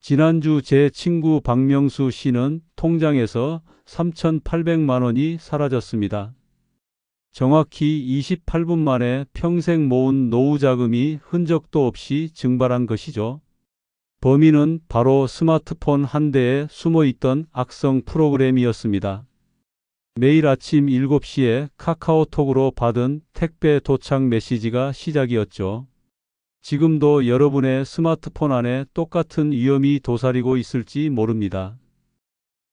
지난주 제 친구 박명수 씨는 통장에서 3,800만 원이 사라졌습니다. 정확히 28분 만에 평생 모은 노후 자금이 흔적도 없이 증발한 것이죠. 범인은 바로 스마트폰 한 대에 숨어있던 악성 프로그램이었습니다. 매일 아침 7시에 카카오톡으로 받은 택배 도착 메시지가 시작이었죠. 지금도 여러분의 스마트폰 안에 똑같은 위험이 도사리고 있을지 모릅니다.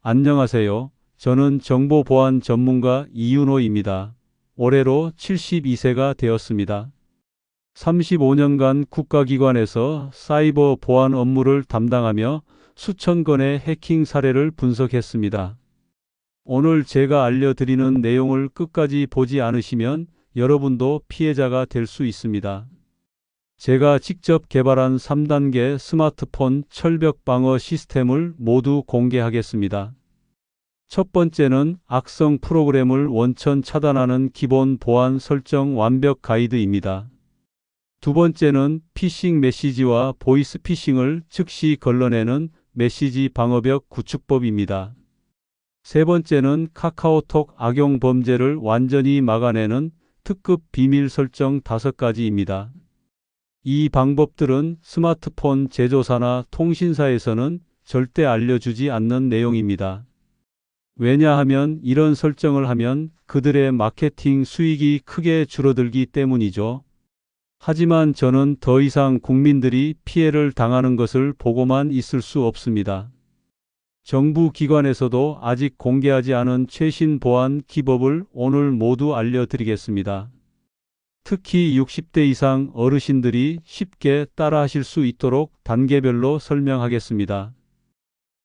안녕하세요. 저는 정보보안 전문가 이윤호입니다. 올해로 72세가 되었습니다. 35년간 국가기관에서 사이버 보안 업무를 담당하며 수천 건의 해킹 사례를 분석했습니다. 오늘 제가 알려드리는 내용을 끝까지 보지 않으시면 여러분도 피해자가 될 수 있습니다. 제가 직접 개발한 3단계 스마트폰 철벽 방어 시스템을 모두 공개하겠습니다. 첫 번째는 악성 프로그램을 원천 차단하는 기본 보안 설정 완벽 가이드입니다. 두 번째는 피싱 메시지와 보이스 피싱을 즉시 걸러내는 메시지 방어벽 구축법입니다. 세 번째는 카카오톡 악용 범죄를 완전히 막아내는 특급 비밀 설정 5가지입니다. 이 방법들은 스마트폰 제조사나 통신사에서는 절대 알려주지 않는 내용입니다. 왜냐하면 이런 설정을 하면 그들의 마케팅 수익이 크게 줄어들기 때문이죠. 하지만 저는 더 이상 국민들이 피해를 당하는 것을 보고만 있을 수 없습니다. 정부 기관에서도 아직 공개하지 않은 최신 보안 기법을 오늘 모두 알려드리겠습니다. 특히 60대 이상 어르신들이 쉽게 따라하실 수 있도록 단계별로 설명하겠습니다.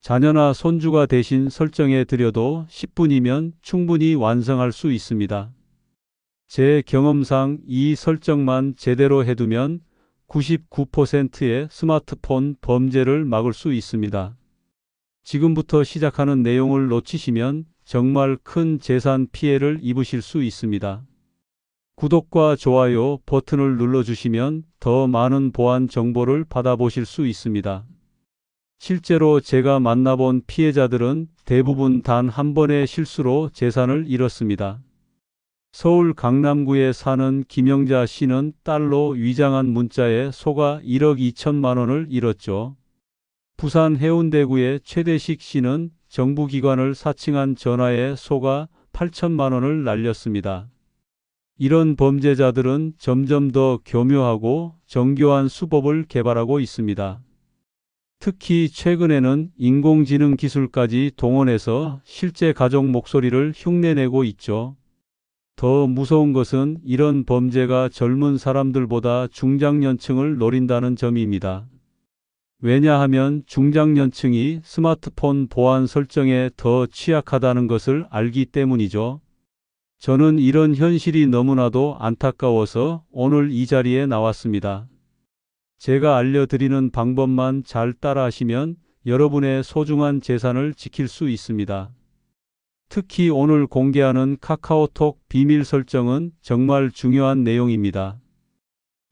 자녀나 손주가 대신 설정해 드려도 10분이면 충분히 완성할 수 있습니다. 제 경험상 이 설정만 제대로 해두면 99%의 스마트폰 범죄를 막을 수 있습니다. 지금부터 시작하는 내용을 놓치시면 정말 큰 재산 피해를 입으실 수 있습니다. 구독과 좋아요 버튼을 눌러주시면 더 많은 보안 정보를 받아보실 수 있습니다. 실제로 제가 만나본 피해자들은 대부분 단 한 번의 실수로 재산을 잃었습니다. 서울 강남구에 사는 김영자 씨는 딸로 위장한 문자에 속아 1억 2천만 원을 잃었죠. 부산 해운대구의 최대식 씨는 정부기관을 사칭한 전화에 속아 8천만 원을 날렸습니다. 이런 범죄자들은 점점 더 교묘하고 정교한 수법을 개발하고 있습니다. 특히 최근에는 인공지능 기술까지 동원해서 실제 가족 목소리를 흉내내고 있죠. 더 무서운 것은 이런 범죄가 젊은 사람들보다 중장년층을 노린다는 점입니다. 왜냐하면 중장년층이 스마트폰 보안 설정에 더 취약하다는 것을 알기 때문이죠. 저는 이런 현실이 너무나도 안타까워서 오늘 이 자리에 나왔습니다. 제가 알려드리는 방법만 잘 따라하시면 여러분의 소중한 재산을 지킬 수 있습니다. 특히 오늘 공개하는 카카오톡 비밀 설정은 정말 중요한 내용입니다.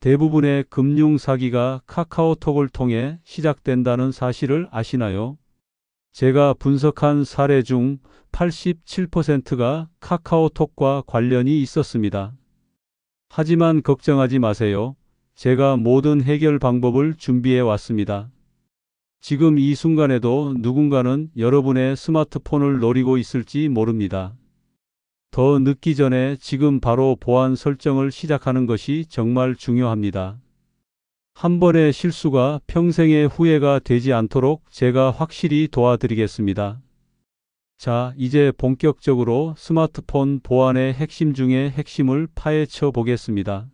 대부분의 금융 사기가 카카오톡을 통해 시작된다는 사실을 아시나요? 제가 분석한 사례 중 87%가 카카오톡과 관련이 있었습니다. 하지만 걱정하지 마세요. 제가 모든 해결 방법을 준비해 왔습니다. 지금 이 순간에도 누군가는 여러분의 스마트폰을 노리고 있을지 모릅니다. 더 늦기 전에 지금 바로 보안 설정을 시작하는 것이 정말 중요합니다. 한 번의 실수가 평생의 후회가 되지 않도록 제가 확실히 도와드리겠습니다. 자, 이제 본격적으로 스마트폰 보안의 핵심 중의 핵심을 파헤쳐 보겠습니다.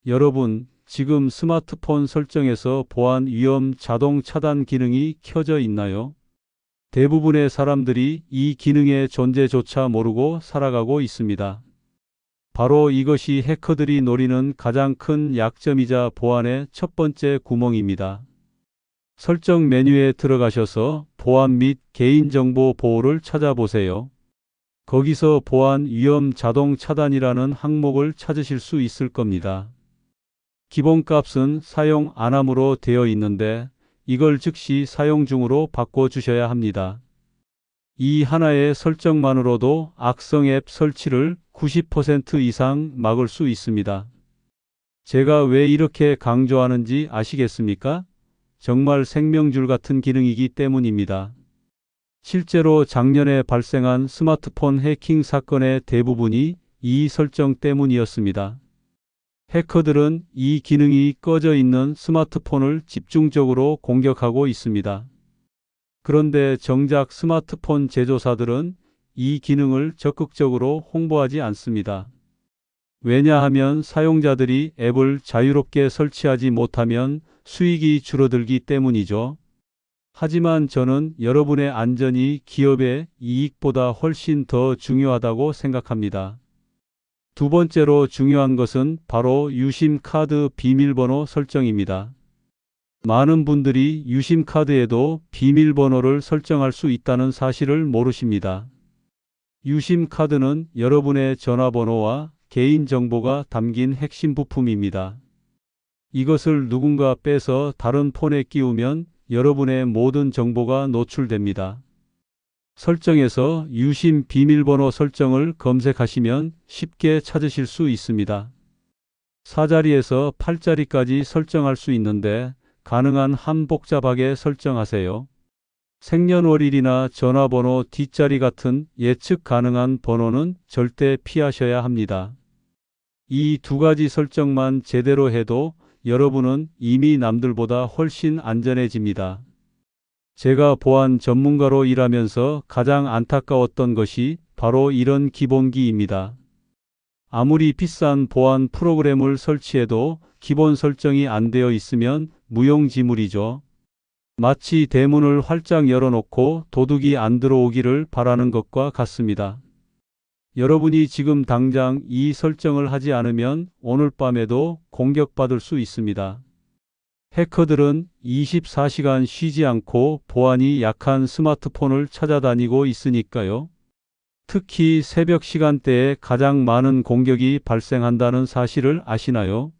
여러분, 지금 스마트폰 설정에서 보안 위험 자동 차단 기능이 켜져 있나요? 대부분의 사람들이 이 기능의 존재조차 모르고 살아가고 있습니다. 바로 이것이 해커들이 노리는 가장 큰 약점이자 보안의 첫 번째 구멍입니다. 설정 메뉴에 들어가셔서 보안 및 개인정보 보호를 찾아보세요. 거기서 보안 위험 자동 차단이라는 항목을 찾으실 수 있을 겁니다. 기본값은 사용 안 함으로 되어 있는데 이걸 즉시 사용 중으로 바꿔주셔야 합니다. 이 하나의 설정만으로도 악성 앱 설치를 90% 이상 막을 수 있습니다. 제가 왜 이렇게 강조하는지 아시겠습니까? 정말 생명줄 같은 기능이기 때문입니다. 실제로 작년에 발생한 스마트폰 해킹 사건의 대부분이 이 설정 때문이었습니다. 해커들은 이 기능이 꺼져 있는 스마트폰을 집중적으로 공격하고 있습니다. 그런데 정작 스마트폰 제조사들은 이 기능을 적극적으로 홍보하지 않습니다. 왜냐하면 사용자들이 앱을 자유롭게 설치하지 못하면 수익이 줄어들기 때문이죠. 하지만 저는 여러분의 안전이 기업의 이익보다 훨씬 더 중요하다고 생각합니다. 두 번째로 중요한 것은 바로 유심 카드 비밀번호 설정입니다. 많은 분들이 유심 카드에도 비밀번호를 설정할 수 있다는 사실을 모르십니다. 유심 카드는 여러분의 전화번호와 개인정보가 담긴 핵심 부품입니다. 이것을 누군가 빼서 다른 폰에 끼우면 여러분의 모든 정보가 노출됩니다. 설정에서 유심 비밀번호 설정을 검색하시면 쉽게 찾으실 수 있습니다. 4자리에서 8자리까지 설정할 수 있는데 가능한 한 복잡하게 설정하세요. 생년월일이나 전화번호 뒷자리 같은 예측 가능한 번호는 절대 피하셔야 합니다. 이 두 가지 설정만 제대로 해도 여러분은 이미 남들보다 훨씬 안전해집니다. 제가 보안 전문가로 일하면서 가장 안타까웠던 것이 바로 이런 기본기입니다. 아무리 비싼 보안 프로그램을 설치해도 기본 설정이 안 되어 있으면 무용지물이죠. 마치 대문을 활짝 열어놓고 도둑이 안 들어오기를 바라는 것과 같습니다. 여러분이 지금 당장 이 설정을 하지 않으면 오늘 밤에도 공격받을 수 있습니다. 해커들은 24시간 쉬지 않고 보안이 약한 스마트폰을 찾아다니고 있으니까요. 특히 새벽 시간대에 가장 많은 공격이 발생한다는 사실을 아시나요?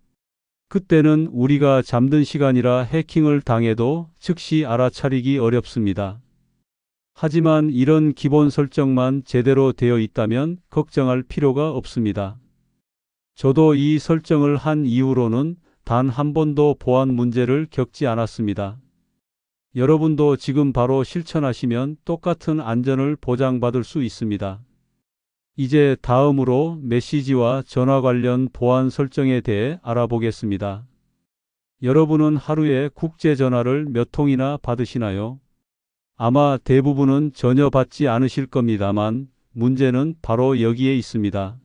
그때는 우리가 잠든 시간이라 해킹을 당해도 즉시 알아차리기 어렵습니다. 하지만 이런 기본 설정만 제대로 되어 있다면 걱정할 필요가 없습니다. 저도 이 설정을 한 이후로는 단 한 번도 보안 문제를 겪지 않았습니다. 여러분도 지금 바로 실천하시면 똑같은 안전을 보장받을 수 있습니다. 이제 다음으로 메시지와 전화 관련 보안 설정에 대해 알아보겠습니다. 여러분은 하루에 국제 전화를 몇 통이나 받으시나요? 아마 대부분은 전혀 받지 않으실 겁니다만 문제는 바로 여기에 있습니다.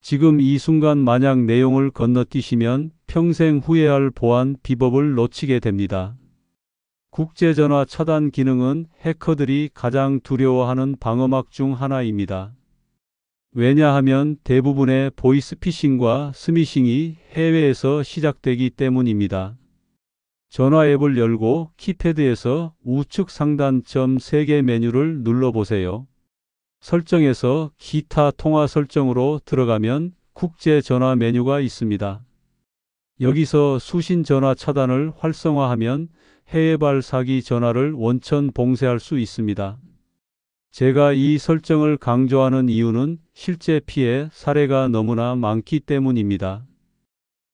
지금 이 순간 만약 내용을 건너뛰시면 평생 후회할 보안 비법을 놓치게 됩니다. 국제전화 차단 기능은 해커들이 가장 두려워하는 방어막 중 하나입니다. 왜냐하면 대부분의 보이스피싱과 스미싱이 해외에서 시작되기 때문입니다. 전화 앱을 열고 키패드에서 우측 상단점 3개 메뉴를 눌러보세요. 설정에서 기타 통화 설정으로 들어가면 국제 전화 메뉴가 있습니다. 여기서 수신 전화 차단을 활성화하면 해외발 사기 전화를 원천 봉쇄할 수 있습니다. 제가 이 설정을 강조하는 이유는 실제 피해 사례가 너무나 많기 때문입니다.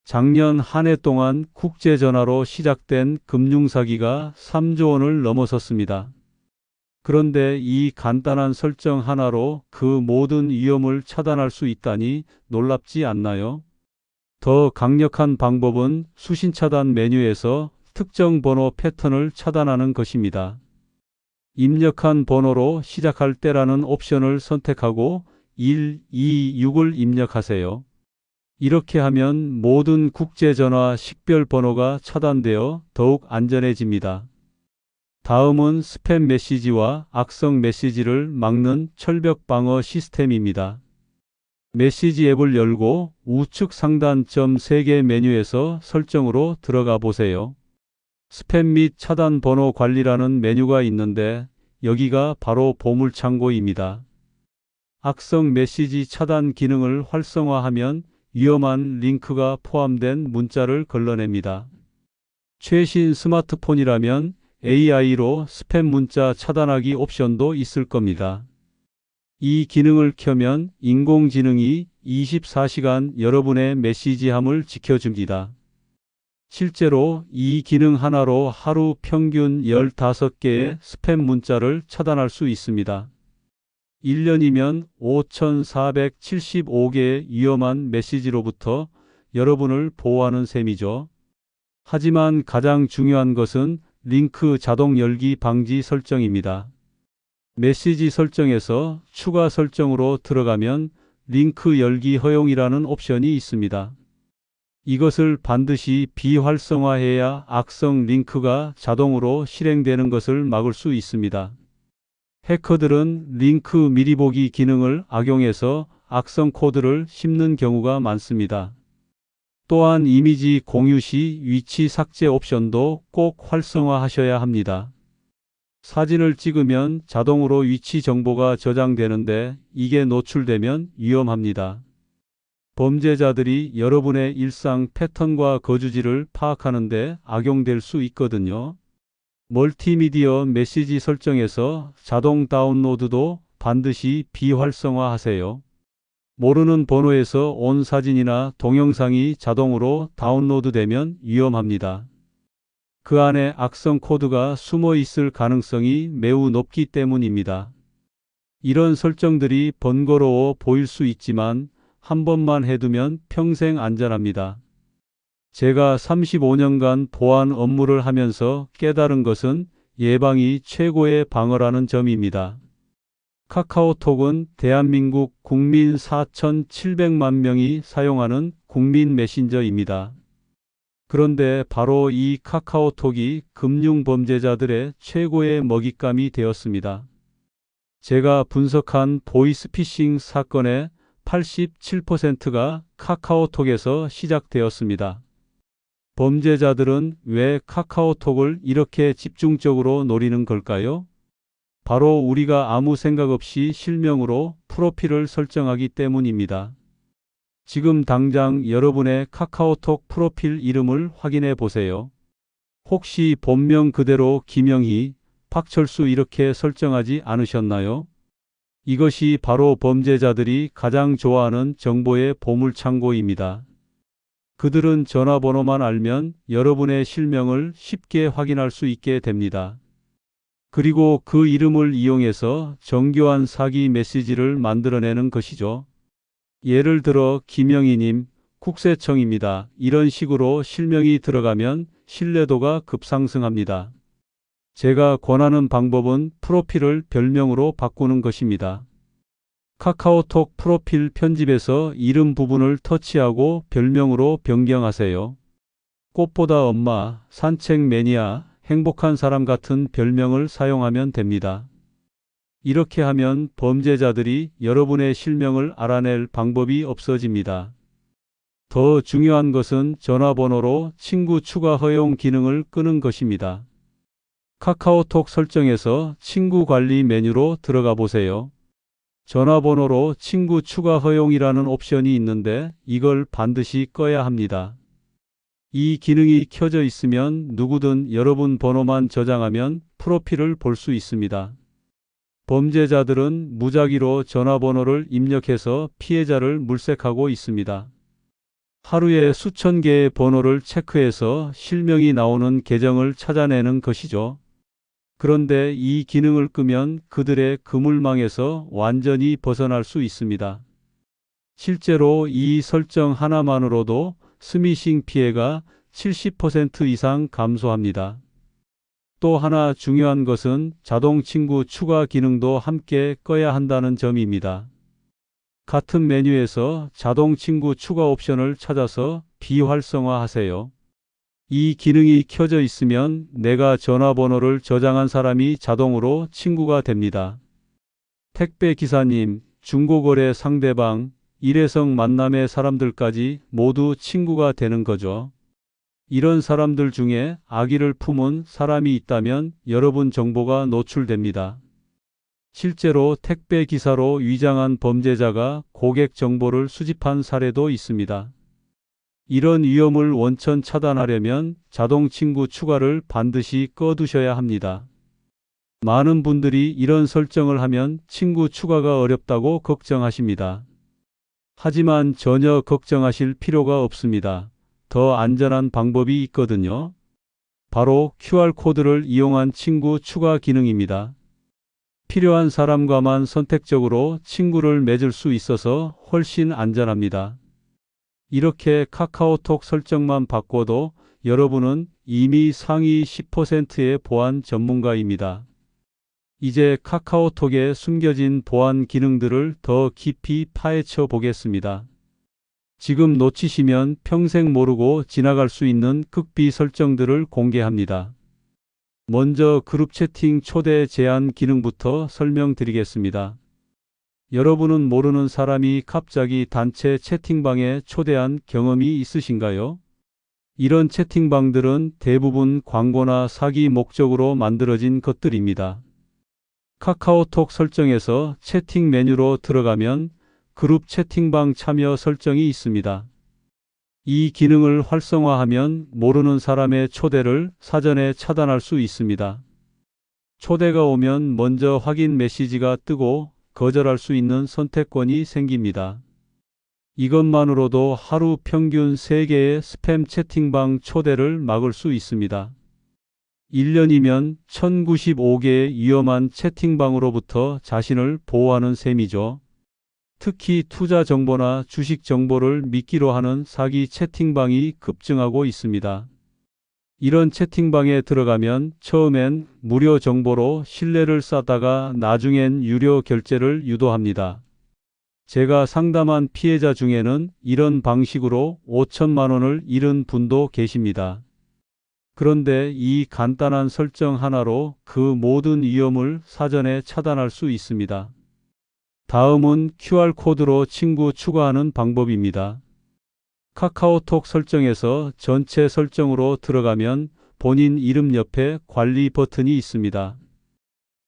작년 한 해 동안 국제 전화로 시작된 금융사기가 3조 원을 넘어섰습니다. 그런데 이 간단한 설정 하나로 그 모든 위험을 차단할 수 있다니 놀랍지 않나요? 더 강력한 방법은 수신 차단 메뉴에서 특정 번호 패턴을 차단하는 것입니다. 입력한 번호로 시작할 때라는 옵션을 선택하고 126을 입력하세요. 이렇게 하면 모든 국제전화 식별 번호가 차단되어 더욱 안전해집니다. 다음은 스팸 메시지와 악성 메시지를 막는 철벽 방어 시스템입니다. 메시지 앱을 열고 우측 상단점 3개 메뉴에서 설정으로 들어가 보세요. 스팸 및 차단 번호 관리라는 메뉴가 있는데 여기가 바로 보물창고입니다. 악성 메시지 차단 기능을 활성화하면 위험한 링크가 포함된 문자를 걸러냅니다. 최신 스마트폰이라면 AI로 스팸 문자 차단하기 옵션도 있을 겁니다. 이 기능을 켜면 인공지능이 24시간 여러분의 메시지함을 지켜줍니다. 실제로 이 기능 하나로 하루 평균 15개의 스팸 문자를 차단할 수 있습니다. 1년이면 5,475개의 위험한 메시지로부터 여러분을 보호하는 셈이죠. 하지만 가장 중요한 것은 링크 자동 열기 방지 설정입니다. 메시지 설정에서 추가 설정으로 들어가면 링크 열기 허용이라는 옵션이 있습니다. 이것을 반드시 비활성화해야 악성 링크가 자동으로 실행되는 것을 막을 수 있습니다. 해커들은 링크 미리 보기 기능을 악용해서 악성 코드를 씹는 경우가 많습니다. 또한 이미지 공유 시 위치 삭제 옵션도 꼭 활성화하셔야 합니다. 사진을 찍으면 자동으로 위치 정보가 저장되는데 이게 노출되면 위험합니다. 범죄자들이 여러분의 일상 패턴과 거주지를 파악하는데 악용될 수 있거든요. 멀티미디어 메시지 설정에서 자동 다운로드도 반드시 비활성화하세요. 모르는 번호에서 온 사진이나 동영상이 자동으로 다운로드되면 위험합니다. 그 안에 악성 코드가 숨어 있을 가능성이 매우 높기 때문입니다. 이런 설정들이 번거로워 보일 수 있지만 한 번만 해두면 평생 안전합니다. 제가 35년간 보안 업무를 하면서 깨달은 것은 예방이 최고의 방어라는 점입니다. 카카오톡은 대한민국 국민 4,700만 명이 사용하는 국민 메신저입니다. 그런데 바로 이 카카오톡이 금융범죄자들의 최고의 먹잇감이 되었습니다. 제가 분석한 보이스피싱 사건의 87%가 카카오톡에서 시작되었습니다. 범죄자들은 왜 카카오톡을 이렇게 집중적으로 노리는 걸까요? 바로 우리가 아무 생각 없이 실명으로 프로필을 설정하기 때문입니다. 지금 당장 여러분의 카카오톡 프로필 이름을 확인해 보세요. 혹시 본명 그대로 김영희, 박철수 이렇게 설정하지 않으셨나요? 이것이 바로 범죄자들이 가장 좋아하는 정보의 보물창고입니다. 그들은 전화번호만 알면 여러분의 실명을 쉽게 확인할 수 있게 됩니다. 그리고 그 이름을 이용해서 정교한 사기 메시지를 만들어내는 것이죠. 예를 들어 김영희님, 국세청입니다. 이런 식으로 실명이 들어가면 신뢰도가 급상승합니다. 제가 권하는 방법은 프로필을 별명으로 바꾸는 것입니다. 카카오톡 프로필 편집에서 이름 부분을 터치하고 별명으로 변경하세요. 꽃보다 엄마, 산책 매니아, 행복한 사람 같은 별명을 사용하면 됩니다. 이렇게 하면 범죄자들이 여러분의 실명을 알아낼 방법이 없어집니다. 더 중요한 것은 전화번호로 친구 추가 허용 기능을 끄는 것입니다. 카카오톡 설정에서 친구 관리 메뉴로 들어가 보세요. 전화번호로 친구 추가 허용이라는 옵션이 있는데 이걸 반드시 꺼야 합니다. 이 기능이 켜져 있으면 누구든 여러분 번호만 저장하면 프로필을 볼 수 있습니다. 범죄자들은 무작위로 전화번호를 입력해서 피해자를 물색하고 있습니다. 하루에 수천 개의 번호를 체크해서 실명이 나오는 계정을 찾아내는 것이죠. 그런데 이 기능을 끄면 그들의 그물망에서 완전히 벗어날 수 있습니다. 실제로 이 설정 하나만으로도 스미싱 피해가 70% 이상 감소합니다. 또 하나 중요한 것은 자동 친구 추가 기능도 함께 꺼야 한다는 점입니다. 같은 메뉴에서 자동 친구 추가 옵션을 찾아서 비활성화하세요. 이 기능이 켜져 있으면 내가 전화번호를 저장한 사람이 자동으로 친구가 됩니다. 택배 기사님, 중고거래 상대방, 일회성 만남의 사람들까지 모두 친구가 되는 거죠. 이런 사람들 중에 악의를 품은 사람이 있다면 여러분 정보가 노출됩니다. 실제로 택배 기사로 위장한 범죄자가 고객 정보를 수집한 사례도 있습니다. 이런 위험을 원천 차단하려면 자동 친구 추가를 반드시 꺼두셔야 합니다. 많은 분들이 이런 설정을 하면 친구 추가가 어렵다고 걱정하십니다. 하지만 전혀 걱정하실 필요가 없습니다. 더 안전한 방법이 있거든요. 바로 QR코드를 이용한 친구 추가 기능입니다. 필요한 사람과만 선택적으로 친구를 맺을 수 있어서 훨씬 안전합니다. 이렇게 카카오톡 설정만 바꿔도 여러분은 이미 상위 10%의 보안 전문가입니다. 이제 카카오톡에 숨겨진 보안 기능들을 더 깊이 파헤쳐 보겠습니다. 지금 놓치시면 평생 모르고 지나갈 수 있는 극비 설정들을 공개합니다. 먼저 그룹 채팅 초대 제한 기능부터 설명드리겠습니다. 여러분은 모르는 사람이 갑자기 단체 채팅방에 초대한 경험이 있으신가요? 이런 채팅방들은 대부분 광고나 사기 목적으로 만들어진 것들입니다. 카카오톡 설정에서 채팅 메뉴로 들어가면 그룹 채팅방 참여 설정이 있습니다. 이 기능을 활성화하면 모르는 사람의 초대를 사전에 차단할 수 있습니다. 초대가 오면 먼저 확인 메시지가 뜨고 거절할 수 있는 선택권이 생깁니다. 이것만으로도 하루 평균 3개의 스팸 채팅방 초대를 막을 수 있습니다. 1년이면 1095개의 위험한 채팅방으로부터 자신을 보호하는 셈이죠. 특히 투자 정보나 주식 정보를 미끼로 하는 사기 채팅방이 급증하고 있습니다. 이런 채팅방에 들어가면 처음엔 무료 정보로 신뢰를 쌓다가 나중엔 유료 결제를 유도합니다. 제가 상담한 피해자 중에는 이런 방식으로 5천만 원을 잃은 분도 계십니다. 그런데 이 간단한 설정 하나로 그 모든 위험을 사전에 차단할 수 있습니다. 다음은 QR코드로 친구 추가하는 방법입니다. 카카오톡 설정에서 전체 설정으로 들어가면 본인 이름 옆에 관리 버튼이 있습니다.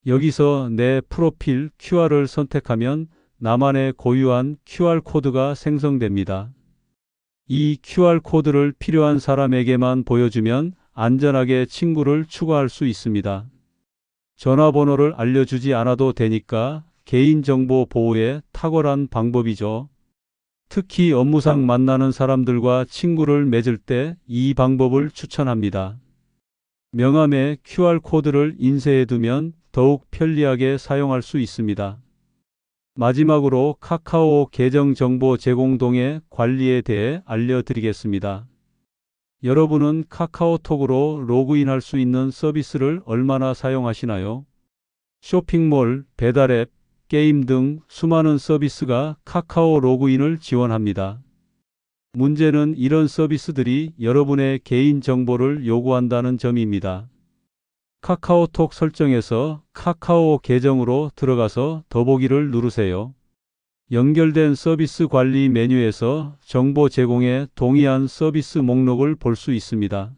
여기서 내 프로필 QR을 선택하면 나만의 고유한 QR코드가 생성됩니다. 이 QR코드를 필요한 사람에게만 보여주면 안전하게 친구를 추가할 수 있습니다. 전화번호를 알려주지 않아도 되니까 개인정보 보호에 탁월한 방법이죠. 특히 업무상 만나는 사람들과 친구를 맺을 때 이 방법을 추천합니다. 명함에 QR코드를 인쇄해두면 더욱 편리하게 사용할 수 있습니다. 마지막으로 카카오 계정 정보 제공 동의 관리에 대해 알려드리겠습니다. 여러분은 카카오톡으로 로그인할 수 있는 서비스를 얼마나 사용하시나요? 쇼핑몰, 배달앱, 게임 등 수많은 서비스가 카카오 로그인을 지원합니다. 문제는 이런 서비스들이 여러분의 개인 정보를 요구한다는 점입니다. 카카오톡 설정에서 카카오 계정으로 들어가서 더보기를 누르세요. 연결된 서비스 관리 메뉴에서 정보 제공에 동의한 서비스 목록을 볼 수 있습니다.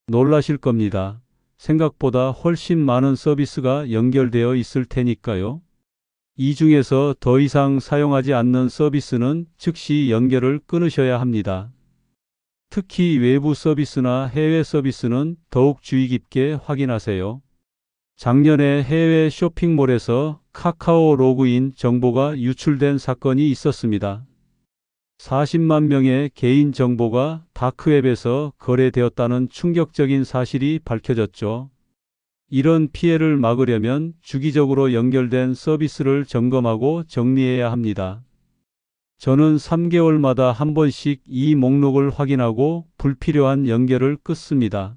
놀라실 겁니다. 생각보다 훨씬 많은 서비스가 연결되어 있을 테니까요. 이 중에서 더 이상 사용하지 않는 서비스는 즉시 연결을 끊으셔야 합니다. 특히 외부 서비스나 해외 서비스는 더욱 주의 깊게 확인하세요. 작년에 해외 쇼핑몰에서 카카오 로그인 정보가 유출된 사건이 있었습니다. 40만 명의 개인 정보가 다크웹에서 거래되었다는 충격적인 사실이 밝혀졌죠. 이런 피해를 막으려면 주기적으로 연결된 서비스를 점검하고 정리해야 합니다. 저는 3개월마다 한 번씩 이 목록을 확인하고 불필요한 연결을 끊습니다.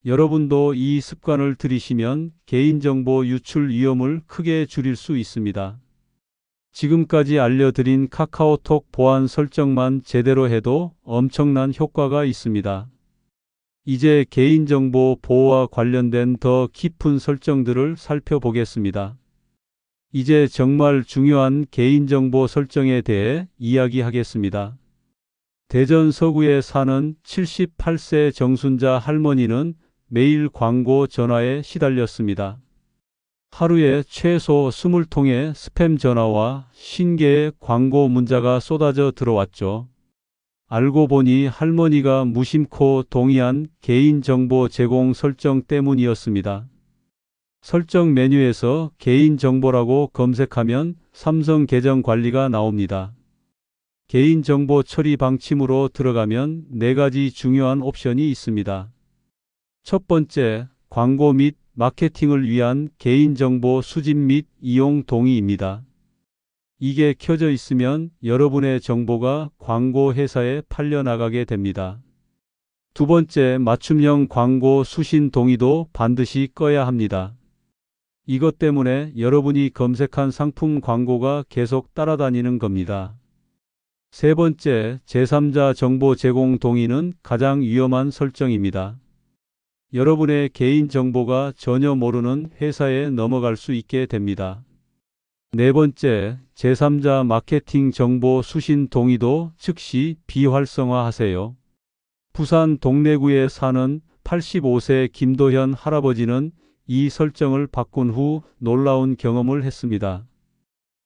여러분도 이 습관을 들이시면 개인정보 유출 위험을 크게 줄일 수 있습니다. 지금까지 알려드린 카카오톡 보안 설정만 제대로 해도 엄청난 효과가 있습니다. 이제 개인정보 보호와 관련된 더 깊은 설정들을 살펴보겠습니다. 이제 정말 중요한 개인정보 설정에 대해 이야기하겠습니다. 대전 서구에 사는 78세 정순자 할머니는 매일 광고 전화에 시달렸습니다. 하루에 최소 20통의 스팸 전화와 신개의 광고 문자가 쏟아져 들어왔죠. 알고 보니 할머니가 무심코 동의한 개인정보 제공 설정 때문이었습니다. 설정 메뉴에서 개인정보라고 검색하면 삼성 계정 관리가 나옵니다. 개인정보 처리 방침으로 들어가면 4가지 중요한 옵션이 있습니다. 첫 번째, 광고 및 마케팅을 위한 개인정보 수집 및 이용 동의입니다. 이게 켜져 있으면 여러분의 정보가 광고 회사에 팔려나가게 됩니다. 두 번째, 맞춤형 광고 수신 동의도 반드시 꺼야 합니다. 이것 때문에 여러분이 검색한 상품 광고가 계속 따라다니는 겁니다. 세 번째, 제3자 정보 제공 동의는 가장 위험한 설정입니다. 여러분의 개인정보가 전혀 모르는 회사에 넘어갈 수 있게 됩니다. 네 번째, 제3자 마케팅 정보 수신 동의도 즉시 비활성화하세요. 부산 동래구에 사는 85세 김도현 할아버지는 이 설정을 바꾼 후 놀라운 경험을 했습니다.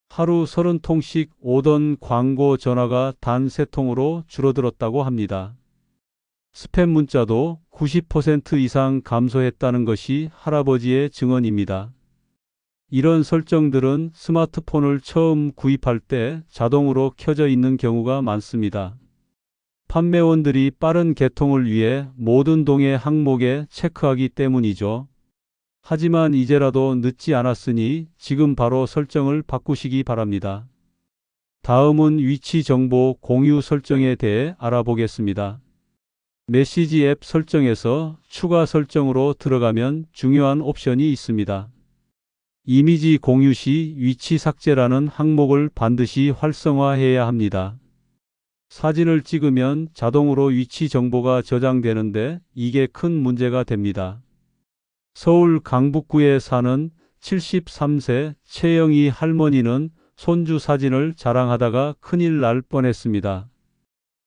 하루 30통씩 오던 광고 전화가 단 3통으로 줄어들었다고 합니다. 스팸 문자도 90% 이상 감소했다는 것이 할아버지의 증언입니다. 이런 설정들은 스마트폰을 처음 구입할 때 자동으로 켜져 있는 경우가 많습니다. 판매원들이 빠른 개통을 위해 모든 동의 항목에 체크하기 때문이죠. 하지만 이제라도 늦지 않았으니 지금 바로 설정을 바꾸시기 바랍니다. 다음은 위치 정보 공유 설정에 대해 알아보겠습니다. 메시지 앱 설정에서 추가 설정으로 들어가면 중요한 옵션이 있습니다. 이미지 공유 시 위치 삭제라는 항목을 반드시 활성화해야 합니다. 사진을 찍으면 자동으로 위치 정보가 저장되는데 이게 큰 문제가 됩니다. 서울 강북구에 사는 73세 최영희 할머니는 손주 사진을 자랑하다가 큰일 날 뻔했습니다.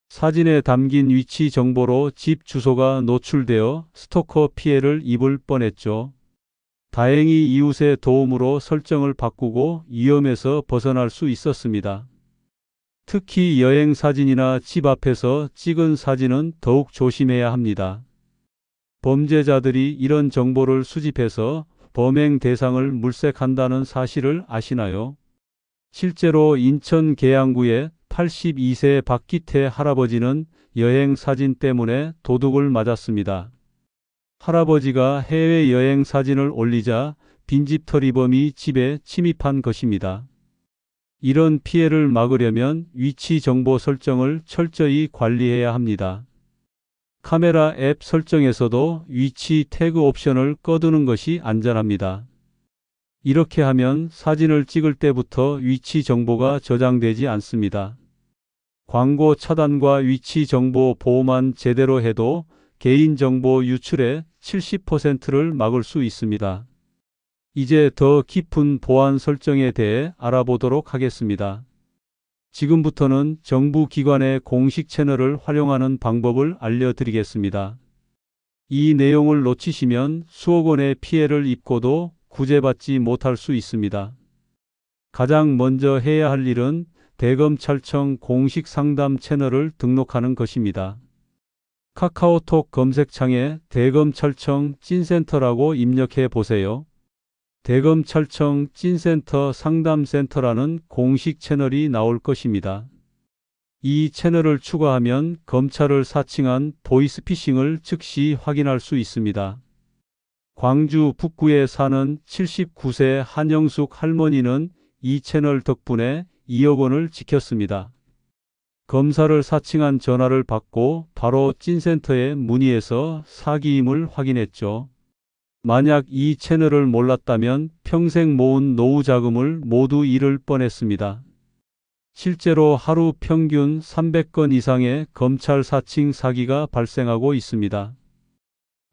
사진에 담긴 위치 정보로 집 주소가 노출되어 스토커 피해를 입을 뻔했죠. 다행히 이웃의 도움으로 설정을 바꾸고 위험에서 벗어날 수 있었습니다. 특히 여행 사진이나 집 앞에서 찍은 사진은 더욱 조심해야 합니다. 범죄자들이 이런 정보를 수집해서 범행 대상을 물색한다는 사실을 아시나요? 실제로 인천 계양구의 82세 박기태 할아버지는 여행 사진 때문에 도둑을 맞았습니다. 할아버지가 해외여행 사진을 올리자 빈집털이범이 집에 침입한 것입니다. 이런 피해를 막으려면 위치 정보 설정을 철저히 관리해야 합니다. 카메라 앱 설정에서도 위치 태그 옵션을 꺼두는 것이 안전합니다. 이렇게 하면 사진을 찍을 때부터 위치 정보가 저장되지 않습니다. 광고 차단과 위치 정보 보호만 제대로 해도 개인정보 유출의 70%를 막을 수 있습니다. 이제 더 깊은 보안 설정에 대해 알아보도록 하겠습니다. 지금부터는 정부 기관의 공식 채널을 활용하는 방법을 알려드리겠습니다. 이 내용을 놓치시면 수억 원의 피해를 입고도 구제받지 못할 수 있습니다. 가장 먼저 해야 할 일은 대검찰청 공식 상담 채널을 등록하는 것입니다. 카카오톡 검색창에 대검찰청 찐센터라고 입력해 보세요. 대검찰청 찐센터 상담센터라는 공식 채널이 나올 것입니다. 이 채널을 추가하면 검찰을 사칭한 보이스피싱을 즉시 확인할 수 있습니다. 광주 북구에 사는 79세 한영숙 할머니는 이 채널 덕분에 2억 원을 지켰습니다. 검사를 사칭한 전화를 받고 바로 찐센터에 문의해서 사기임을 확인했죠. 만약 이 채널을 몰랐다면 평생 모은 노후 자금을 모두 잃을 뻔했습니다. 실제로 하루 평균 300건 이상의 검찰 사칭 사기가 발생하고 있습니다.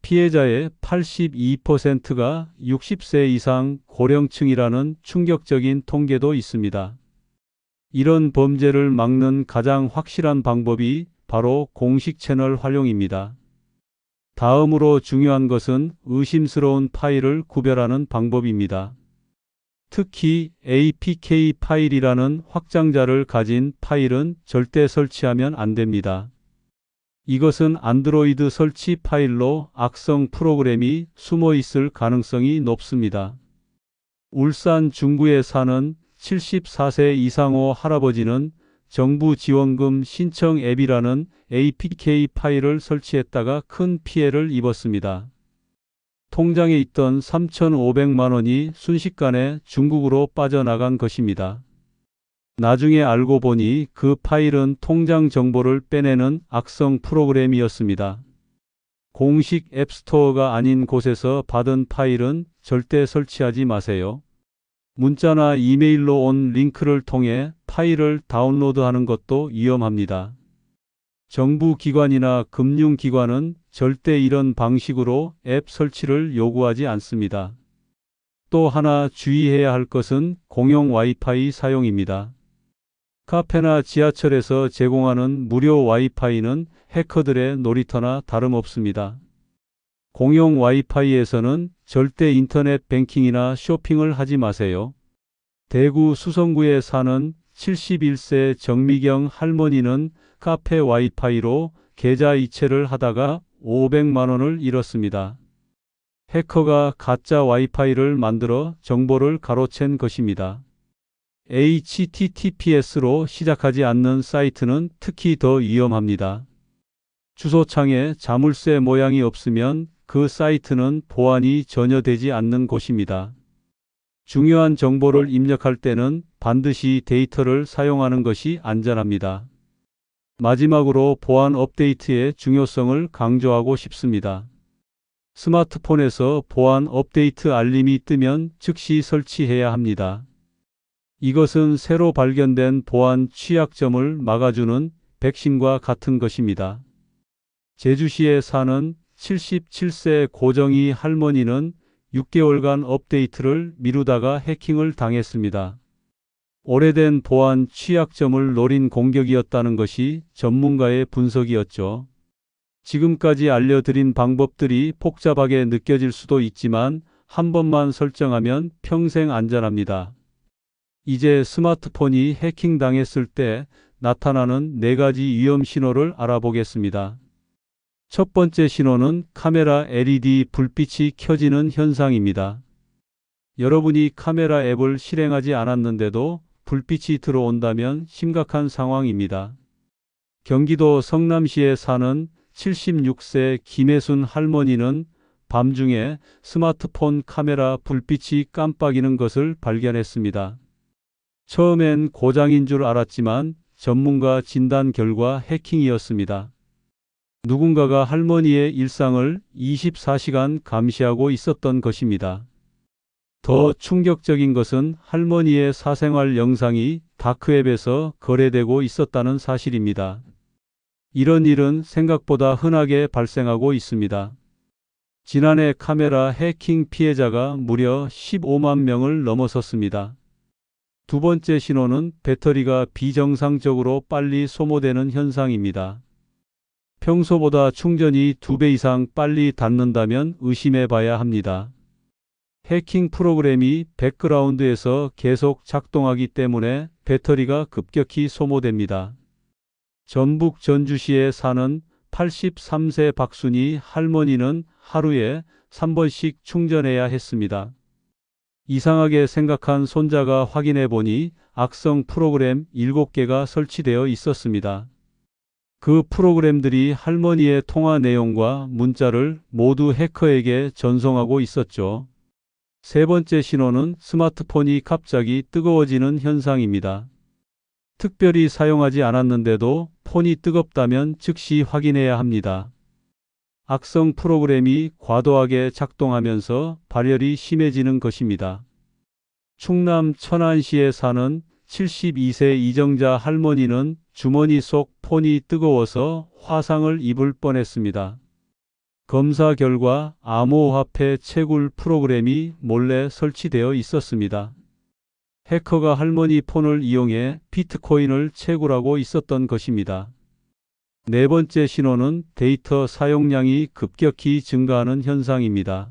피해자의 82%가 60세 이상 고령층이라는 충격적인 통계도 있습니다. 이런 범죄를 막는 가장 확실한 방법이 바로 공식 채널 활용입니다. 다음으로 중요한 것은 의심스러운 파일을 구별하는 방법입니다. 특히 APK 파일이라는 확장자를 가진 파일은 절대 설치하면 안 됩니다. 이것은 안드로이드 설치 파일로 악성 프로그램이 숨어 있을 가능성이 높습니다. 울산 중구에 사는 74세 이상호 할아버지는 정부 지원금 신청 앱이라는 APK 파일을 설치했다가 큰 피해를 입었습니다. 통장에 있던 3,500만 원이 순식간에 중국으로 빠져나간 것입니다. 나중에 알고 보니 그 파일은 통장 정보를 빼내는 악성 프로그램이었습니다. 공식 앱스토어가 아닌 곳에서 받은 파일은 절대 설치하지 마세요. 문자나 이메일로 온 링크를 통해 파일을 다운로드하는 것도 위험합니다. 정부 기관이나 금융기관은 절대 이런 방식으로 앱 설치를 요구하지 않습니다. 또 하나 주의해야 할 것은 공용 와이파이 사용입니다. 카페나 지하철에서 제공하는 무료 와이파이는 해커들의 놀이터나 다름없습니다. 공용 와이파이에서는 절대 인터넷 뱅킹이나 쇼핑을 하지 마세요. 대구 수성구에 사는 71세 정미경 할머니는 카페 와이파이로 계좌 이체를 하다가 500만 원을 잃었습니다. 해커가 가짜 와이파이를 만들어 정보를 가로챈 것입니다. HTTPS로 시작하지 않는 사이트는 특히 더 위험합니다. 주소창에 자물쇠 모양이 없으면 그 사이트는 보안이 전혀 되지 않는 곳입니다. 중요한 정보를 입력할 때는 반드시 데이터를 사용하는 것이 안전합니다. 마지막으로 보안 업데이트의 중요성을 강조하고 싶습니다. 스마트폰에서 보안 업데이트 알림이 뜨면 즉시 설치해야 합니다. 이것은 새로 발견된 보안 취약점을 막아주는 백신과 같은 것입니다. 제주시에 사는 77세 고정희 할머니는 6개월간 업데이트를 미루다가 해킹을 당했습니다. 오래된 보안 취약점을 노린 공격이었다는 것이 전문가의 분석이었죠. 지금까지 알려드린 방법들이 복잡하게 느껴질 수도 있지만 한 번만 설정하면 평생 안전합니다. 이제 스마트폰이 해킹당했을 때 나타나는 4가지 위험 신호를 알아보겠습니다. 첫 번째 신호는 카메라 LED 불빛이 켜지는 현상입니다. 여러분이 카메라 앱을 실행하지 않았는데도 불빛이 들어온다면 심각한 상황입니다. 경기도 성남시에 사는 76세 김혜순 할머니는 밤중에 스마트폰 카메라 불빛이 깜빡이는 것을 발견했습니다. 처음엔 고장인 줄 알았지만 전문가 진단 결과 해킹이었습니다. 누군가가 할머니의 일상을 24시간 감시하고 있었던 것입니다. 더 충격적인 것은 할머니의 사생활 영상이 다크웹에서 거래되고 있었다는 사실입니다. 이런 일은 생각보다 흔하게 발생하고 있습니다. 지난해 카메라 해킹 피해자가 무려 15만 명을 넘어섰습니다. 두 번째 신호는 배터리가 비정상적으로 빨리 소모되는 현상입니다. 평소보다 충전이 2배 이상 빨리 닿는다면 의심해 봐야 합니다. 해킹 프로그램이 백그라운드에서 계속 작동하기 때문에 배터리가 급격히 소모됩니다. 전북 전주시에 사는 83세 박순희 할머니는 하루에 3번씩 충전해야 했습니다. 이상하게 생각한 손자가 확인해 보니 악성 프로그램 7개가 설치되어 있었습니다. 그 프로그램들이 할머니의 통화 내용과 문자를 모두 해커에게 전송하고 있었죠. 세 번째 신호는 스마트폰이 갑자기 뜨거워지는 현상입니다. 특별히 사용하지 않았는데도 폰이 뜨겁다면 즉시 확인해야 합니다. 악성 프로그램이 과도하게 작동하면서 발열이 심해지는 것입니다. 충남 천안시에 사는 72세 이정자 할머니는 주머니 속 폰이 뜨거워서 화상을 입을 뻔했습니다. 검사 결과 암호화폐 채굴 프로그램이 몰래 설치되어 있었습니다. 해커가 할머니 폰을 이용해 비트코인을 채굴하고 있었던 것입니다. 네 번째 신호는 데이터 사용량이 급격히 증가하는 현상입니다.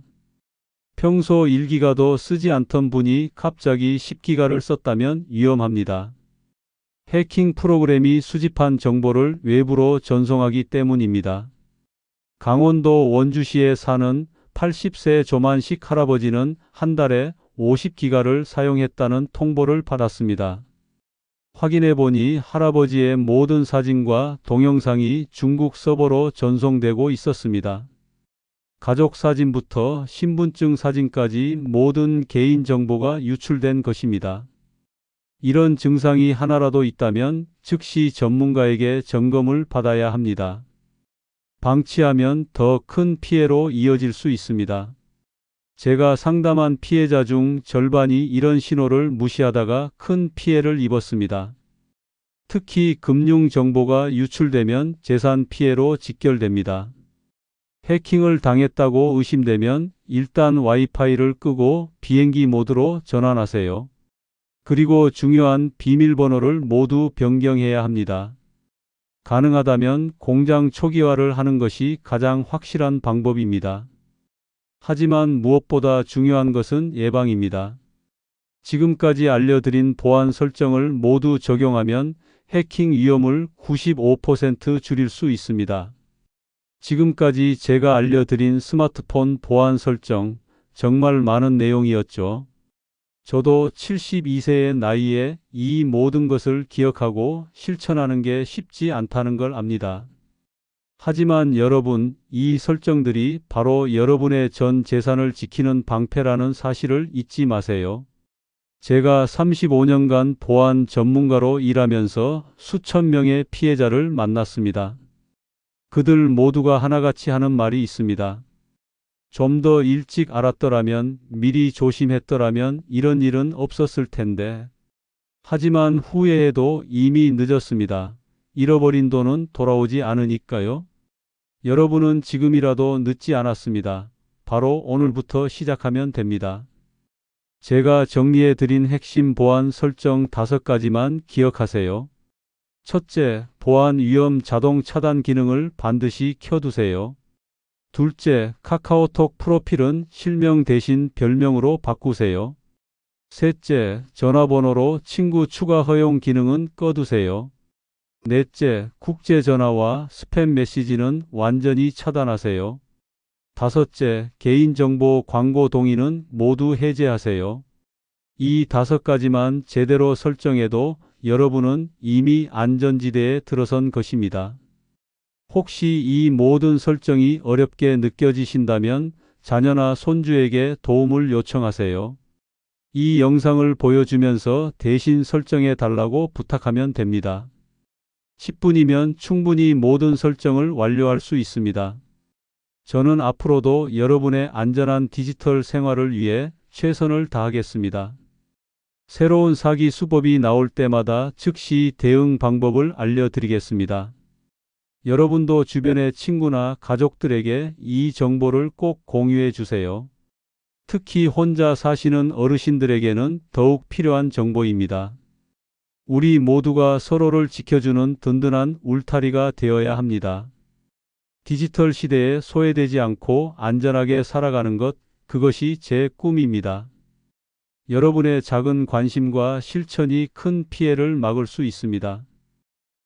평소 1기가도 쓰지 않던 분이 갑자기 10기가를 썼다면 위험합니다. 해킹 프로그램이 수집한 정보를 외부로 전송하기 때문입니다. 강원도 원주시에 사는 80세 조만식 할아버지는 한 달에 50기가를 사용했다는 통보를 받았습니다. 확인해 보니 할아버지의 모든 사진과 동영상이 중국 서버로 전송되고 있었습니다. 가족 사진부터 신분증 사진까지 모든 개인 정보가 유출된 것입니다. 이런 증상이 하나라도 있다면 즉시 전문가에게 점검을 받아야 합니다. 방치하면 더 큰 피해로 이어질 수 있습니다. 제가 상담한 피해자 중 절반이 이런 신호를 무시하다가 큰 피해를 입었습니다. 특히 금융 정보가 유출되면 재산 피해로 직결됩니다. 해킹을 당했다고 의심되면 일단 와이파이를 끄고 비행기 모드로 전환하세요. 그리고 중요한 비밀번호를 모두 변경해야 합니다. 가능하다면 공장 초기화를 하는 것이 가장 확실한 방법입니다. 하지만 무엇보다 중요한 것은 예방입니다. 지금까지 알려드린 보안 설정을 모두 적용하면 해킹 위험을 95% 줄일 수 있습니다. 지금까지 제가 알려드린 스마트폰 보안 설정, 정말 많은 내용이었죠. 저도 72세의 나이에 이 모든 것을 기억하고 실천하는 게 쉽지 않다는 걸 압니다. 하지만 여러분, 이 설정들이 바로 여러분의 전 재산을 지키는 방패라는 사실을 잊지 마세요. 제가 35년간 보안 전문가로 일하면서 수천 명의 피해자를 만났습니다. 그들 모두가 하나같이 하는 말이 있습니다. 좀 더 일찍 알았더라면, 미리 조심했더라면 이런 일은 없었을 텐데. 하지만 후회해도 이미 늦었습니다. 잃어버린 돈은 돌아오지 않으니까요. 여러분은 지금이라도 늦지 않았습니다. 바로 오늘부터 시작하면 됩니다. 제가 정리해 드린 핵심 보안 설정 5가지만 기억하세요. 첫째, 보안 위험 자동 차단 기능을 반드시 켜두세요. 둘째, 카카오톡 프로필은 실명 대신 별명으로 바꾸세요. 셋째, 전화번호로 친구 추가 허용 기능은 꺼두세요. 넷째, 국제 전화와 스팸 메시지는 완전히 차단하세요. 다섯째, 개인정보 광고 동의는 모두 해제하세요. 이 5가지만 제대로 설정해도 여러분은 이미 안전지대에 들어선 것입니다. 혹시 이 모든 설정이 어렵게 느껴지신다면 자녀나 손주에게 도움을 요청하세요. 이 영상을 보여주면서 대신 설정해 달라고 부탁하면 됩니다. 10분이면 충분히 모든 설정을 완료할 수 있습니다. 저는 앞으로도 여러분의 안전한 디지털 생활을 위해 최선을 다하겠습니다. 새로운 사기 수법이 나올 때마다 즉시 대응 방법을 알려드리겠습니다. 여러분도 주변의 친구나 가족들에게 이 정보를 꼭 공유해 주세요. 특히 혼자 사시는 어르신들에게는 더욱 필요한 정보입니다. 우리 모두가 서로를 지켜주는 든든한 울타리가 되어야 합니다. 디지털 시대에 소외되지 않고 안전하게 살아가는 것, 그것이 제 꿈입니다. 여러분의 작은 관심과 실천이 큰 피해를 막을 수 있습니다.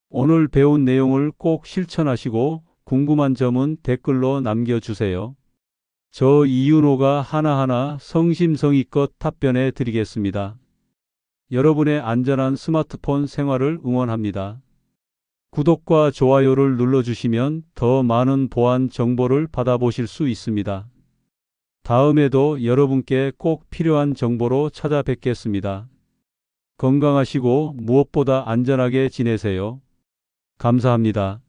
오늘 배운 내용을 꼭 실천하시고 궁금한 점은 댓글로 남겨주세요. 저 이윤호가 하나하나 성심성의껏 답변해 드리겠습니다. 여러분의 안전한 스마트폰 생활을 응원합니다. 구독과 좋아요를 눌러주시면 더 많은 보안 정보를 받아보실 수 있습니다. 다음에도 여러분께 꼭 필요한 정보로 찾아뵙겠습니다. 건강하시고 무엇보다 안전하게 지내세요. 감사합니다.